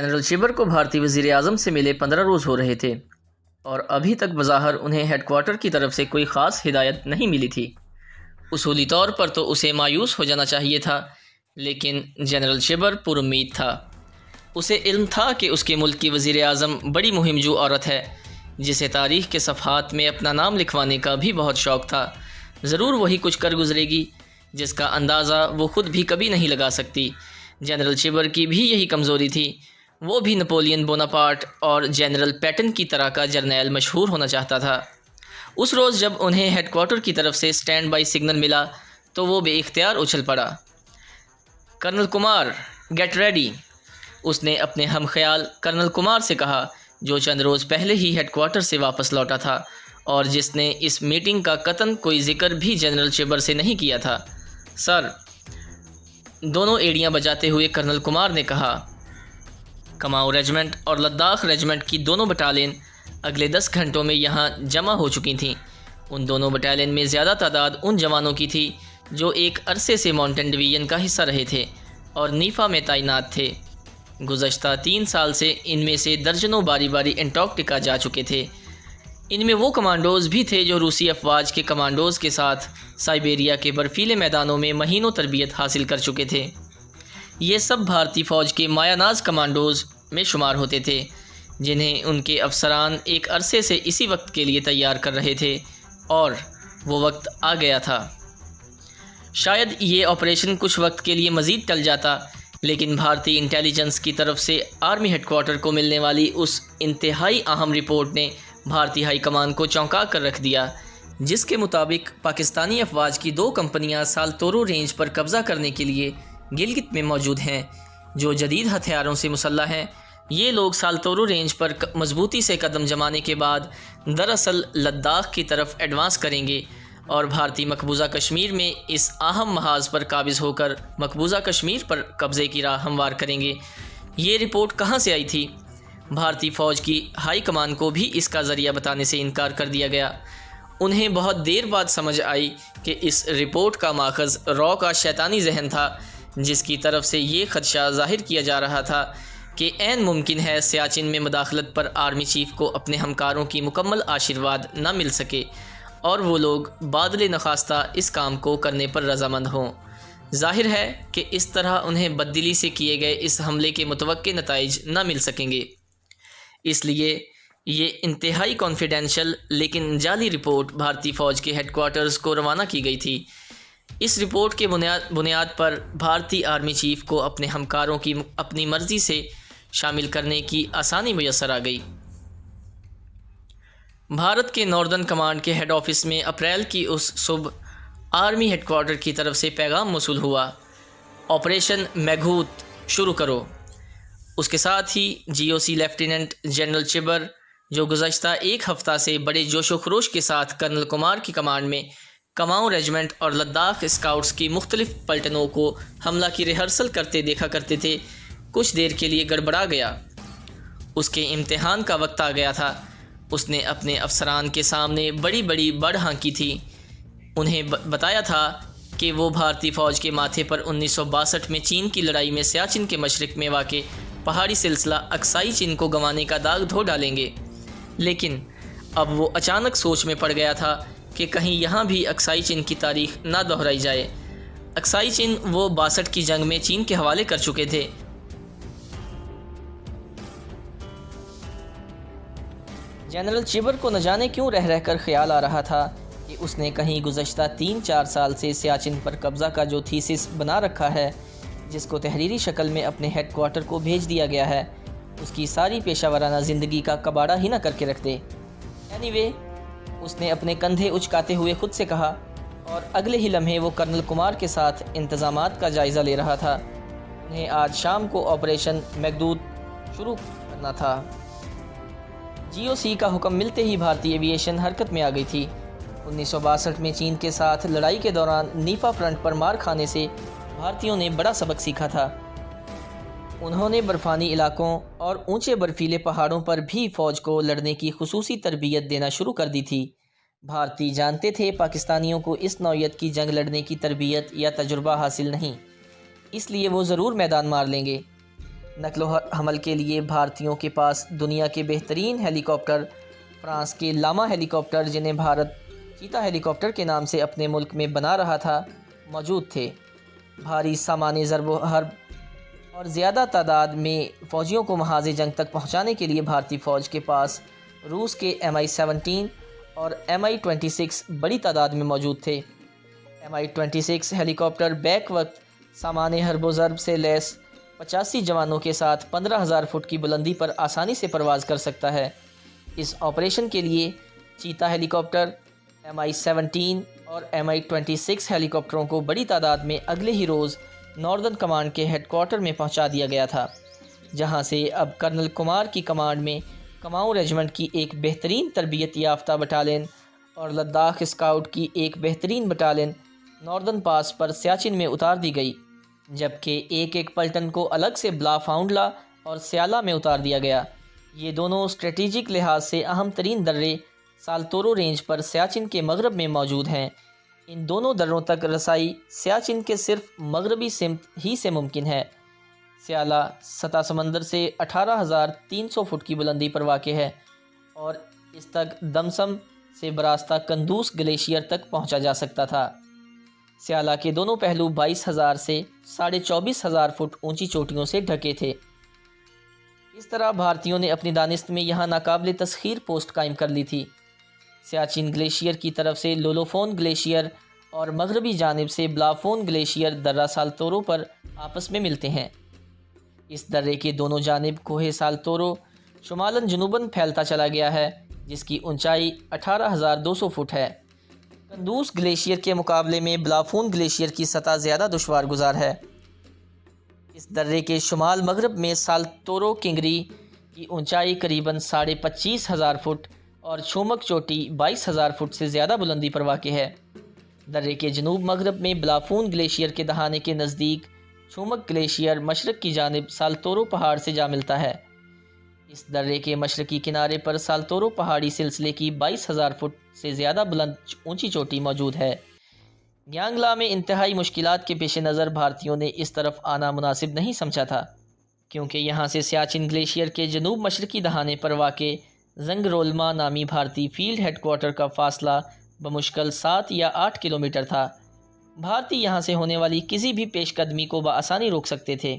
General چبر کو بھارتی وزیر اعظم سے ملے 15 روز ہو رہے تھے اور ابھی تک بظاہر انہیں ہیڈ کوارٹر کی طرف سے کوئی خاص ہدایت نہیں ملی تھی۔ اصولی طور پر تو اسے مایوس ہو جانا چاہیے تھا، لیکن جنرل چبر پر امید تھا۔ اسے علم تھا کہ اس کے ملک کی وزیر اعظم بڑی مہم جو عورت ہے، جسے تاریخ کے صفحات میں اپنا نام لکھوانے کا بھی بہت شوق تھا۔ ضرور وہی کچھ کر گزرے گی جس کا اندازہ وہ خود بھی کبھی نہیں لگا سکتی۔ جنرل چبر کی بھی یہی کمزوری تھی، وہ بھی نپولین بوناپارٹ اور جنرل پیٹن کی طرح کا جرنیل مشہور ہونا چاہتا تھا۔ اس روز جب انہیں ہیڈ کوارٹر کی طرف سے سٹینڈ بائی سگنل ملا تو وہ بے اختیار اچھل پڑا۔ کرنل کمار، گیٹ ریڈی، اس نے اپنے ہم خیال کرنل کمار سے کہا، جو چند روز پہلے ہی ہیڈ کوارٹر سے واپس لوٹا تھا اور جس نے اس میٹنگ کا قطعاً کوئی ذکر بھی جنرل چبر سے نہیں کیا تھا۔ سر، دونوں ایڑیاں بجاتے ہوئے کرنل کمار نے کہا، کماؤ ریجمنٹ اور لداخ ریجمنٹ کی دونوں بٹالین اگلے 10 گھنٹوں میں یہاں جمع ہو چکی تھیں۔ ان دونوں بٹالین میں زیادہ تعداد ان جوانوں کی تھی جو ایک عرصے سے ماؤنٹین ڈویژن کا حصہ رہے تھے اور نیفا میں تعینات تھے۔ گزشتہ 3 سال سے ان میں سے درجنوں باری باری انٹارکٹیکا جا چکے تھے۔ ان میں وہ کمانڈوز بھی تھے جو روسی افواج کے کمانڈوز کے ساتھ سائبیریا کے برفیلے میدانوں میں مہینوں تربیت حاصل کر چکے تھے۔ یہ سب بھارتی فوج کے مایہ ناز کمانڈوز میں شمار ہوتے تھے، جنہیں ان کے افسران ایک عرصے سے اسی وقت کے لیے تیار کر رہے تھے، اور وہ وقت آ گیا تھا۔ شاید یہ آپریشن کچھ وقت کے لیے مزید ٹل جاتا، لیکن بھارتی انٹیلیجنس کی طرف سے آرمی ہیڈ کوارٹر کو ملنے والی اس انتہائی اہم رپورٹ نے بھارتی ہائی کمان کو چونکا کر رکھ دیا، جس کے مطابق پاکستانی افواج کی 2 کمپنیاں سالتورو رینج پر قبضہ کرنے کے لیے گلگت میں موجود ہیں، جو جدید ہتھیاروں سے مسلح ہیں۔ یہ لوگ سالتورو رینج پر مضبوطی سے قدم جمانے کے بعد دراصل لداخ کی طرف ایڈوانس کریں گے اور بھارتی مقبوضہ کشمیر میں اس اہم محاذ پر قابض ہو کر مقبوضہ کشمیر پر قبضے کی راہ ہموار کریں گے۔ یہ رپورٹ کہاں سے آئی تھی؟ بھارتی فوج کی ہائی کمان کو بھی اس کا ذریعہ بتانے سے انکار کر دیا گیا۔ انہیں بہت دیر بعد سمجھ آئی کہ اس رپورٹ کا ماخذ را کا شیطانی ذہن تھا، جس کی طرف سے یہ خدشہ ظاہر کیا جا رہا تھا کہ عین ممکن ہے سیاچن میں مداخلت پر آرمی چیف کو اپنے ہمکاروں کی مکمل آشیرواد نہ مل سکے اور وہ لوگ بادل نخواستہ اس کام کو کرنے پر رضامند ہوں۔ ظاہر ہے کہ اس طرح انہیں بددلی سے کیے گئے اس حملے کے متوقع نتائج نہ مل سکیں گے۔ اس لیے یہ انتہائی کانفیڈینشیل لیکن جعلی رپورٹ بھارتی فوج کے ہیڈ کوارٹرز کو روانہ کی گئی تھی۔ اس رپورٹ کے بنیاد پر بھارتی آرمی چیف کو اپنے ہمکاروں کی اپنی مرضی سے شامل کرنے کی آسانی میسر آ گئی۔ بھارت کے ناردرن کمانڈ کے ہیڈ آفس میں اپریل کی اس صبح آرمی ہیڈ کوارٹر کی طرف سے پیغام موصول ہوا، آپریشن میگھوت شروع کرو۔ اس کے ساتھ ہی جی او سی لیفٹیننٹ جنرل چبر، جو گزشتہ 1 ہفتہ سے بڑے جوش و خروش کے ساتھ کرنل کمار کی کمانڈ میں کماؤں ریجمنٹ اور لداخ اسکاؤٹس کی مختلف پلٹنوں کو حملہ کی ریہرسل کرتے دیکھا کرتے تھے، کچھ دیر کے لیے گڑبڑا گیا۔ اس کے امتحان کا وقت آ گیا تھا۔ اس نے اپنے افسران کے سامنے بڑی بڑی بڑ ہانکی تھی، انہیں بتایا تھا کہ وہ بھارتی فوج کے ماتھے پر 1962 میں چین کی لڑائی میں سیاچن کے مشرق میں واقع پہاڑی سلسلہ اکسائی چین کو گنوانے کا داغ دھو ڈالیں گے۔ لیکن اب وہ اچانک سوچ میں پڑ گیا تھا کہ کہیں یہاں بھی اکسائی چین کی تاریخ نہ دہرائی جائے۔ اکسائی چین وہ 62 کی جنگ میں چین کے حوالے کر چکے تھے۔ جنرل چبر کو نہ جانے کیوں رہ کر خیال آ رہا تھا کہ اس نے کہیں گزشتہ 3-4 سال سے سیاچن پر قبضہ کا جو تھیسس بنا رکھا ہے، جس کو تحریری شکل میں اپنے ہیڈ کوارٹر کو بھیج دیا گیا ہے، اس کی ساری پیشہ ورانہ زندگی کا کباڑہ ہی نہ کر کے رکھ دے۔ اینی وے، اس نے اپنے کندھے اچکاتے ہوئے خود سے کہا، اور اگلے ہی لمحے وہ کرنل کمار کے ساتھ انتظامات کا جائزہ لے رہا تھا۔ انہیں آج شام کو آپریشن میگھدوت شروع کرنا تھا۔ جی او سی کا حکم ملتے ہی بھارتی ایوییشن حرکت میں آ گئی تھی۔ 1962 میں چین کے ساتھ لڑائی کے دوران نیفا فرنٹ پر مار کھانے سے بھارتیوں نے بڑا سبق سیکھا تھا۔ انہوں نے برفانی علاقوں اور اونچے برفیلے پہاڑوں پر بھی فوج کو لڑنے کی خصوصی تربیت دینا شروع کر دی تھی۔ بھارتی جانتے تھے پاکستانیوں کو اس نوعیت کی جنگ لڑنے کی تربیت یا تجربہ حاصل نہیں، اس لیے وہ ضرور میدان مار لیں گے۔ نقل و حمل کے لیے بھارتیوں کے پاس دنیا کے بہترین ہیلی کاپٹر فرانس کے لاما ہیلی کاپٹر، جنہیں بھارت چیتا ہیلی کاپٹر کے نام سے اپنے ملک میں بنا رہا تھا، موجود تھے۔ بھاری سامان ضرب و حرب اور زیادہ تعداد میں فوجیوں کو محاذ جنگ تک پہنچانے کے لیے بھارتی فوج کے پاس روس کے Mi-17 اور Mi-26 بڑی تعداد میں موجود تھے۔ Mi-26 ہیلی کاپٹر بیک وقت سامان حرب و ضرب سے لیس 85 جوانوں کے ساتھ 15,000 فٹ کی بلندی پر آسانی سے پرواز کر سکتا ہے۔ اس آپریشن کے لیے چیتا ہیلی کاپٹر، Mi-17 اور Mi-26 ہیلی کاپٹروں کو بڑی تعداد میں اگلے ہی روز ناردرن کمانڈ کے ہیڈ کوارٹر میں پہنچا دیا گیا تھا، جہاں سے اب کرنل کمار کی کمانڈ میں کماؤں ریجمنٹ کی ایک بہترین تربیت یافتہ بٹالین اور لداخ اسکاؤٹ کی ایک بہترین بٹالین ناردرن پاس پر سیاچن میں اتار دی گئی، جبکہ ایک پلٹن کو الگ سے بلا فاؤنڈلا اور سیالا میں اتار دیا گیا۔ یہ دونوں اسٹریٹجک لحاظ سے اہم ترین درے سالتورو رینج پر سیاچن کے مغرب میں موجود ہیں۔ ان دونوں دروں تک رسائی سیاچن کے صرف مغربی سمت ہی سے ممکن ہے۔ سیالا سطح سمندر سے 18,300 فٹ کی بلندی پر واقع ہے اور اس تک دمسم سے براستہ کندوز گلیشیئر تک پہنچا جا سکتا تھا۔ سیالا کے دونوں پہلو 22,000 سے 24,500 فٹ اونچی چوٹیوں سے ڈھکے تھے۔ اس طرح بھارتیوں نے اپنی دانست میں یہاں ناقابل تسخیر پوسٹ قائم کر لی تھی۔ سیاچن گلیشیئر کی طرف سے لولوفون گلیشیئر اور مغربی جانب سے بلافون گلیشیئر درہ سالتورو پر آپس میں ملتے ہیں۔ اس درے کے دونوں جانب کوہ سالتورو شمالاً جنوباً پھیلتا چلا گیا ہے، جس کی اونچائی 18,200 فٹ ہے۔ کندوز گلیشیئر کے مقابلے میں بلافون گلیشیئر کی سطح زیادہ دشوار گزار ہے۔ اس درے کے شمال مغرب میں سالتورو کنگری کی اونچائی قریباً 25,500 فٹ اور چھومک چوٹی 22,000 فٹ سے زیادہ بلندی پر واقع ہے۔ درے کے جنوب مغرب میں بلافون گلیشیئر کے دہانے کے نزدیک چھومک گلیشیئر مشرق کی جانب سالتورو پہاڑ سے جا ملتا ہے۔ اس درے کے مشرقی کنارے پر سالتورو پہاڑی سلسلے کی 22,000 فٹ سے زیادہ بلند اونچی چوٹی موجود ہے۔ گیانگلا میں انتہائی مشکلات کے پیش نظر بھارتیوں نے اس طرف آنا مناسب نہیں سمجھا تھا، کیونکہ یہاں سے سیاچن گلیشیئر کے جنوب مشرقی دہانے پر واقع زنگرولما نامی بھارتی فیلڈ ہیڈ کوارٹر کا فاصلہ بمشکل 7 یا 8 کلومیٹر تھا۔ بھارتی یہاں سے ہونے والی کسی بھی پیش قدمی کو بآسانی روک سکتے تھے۔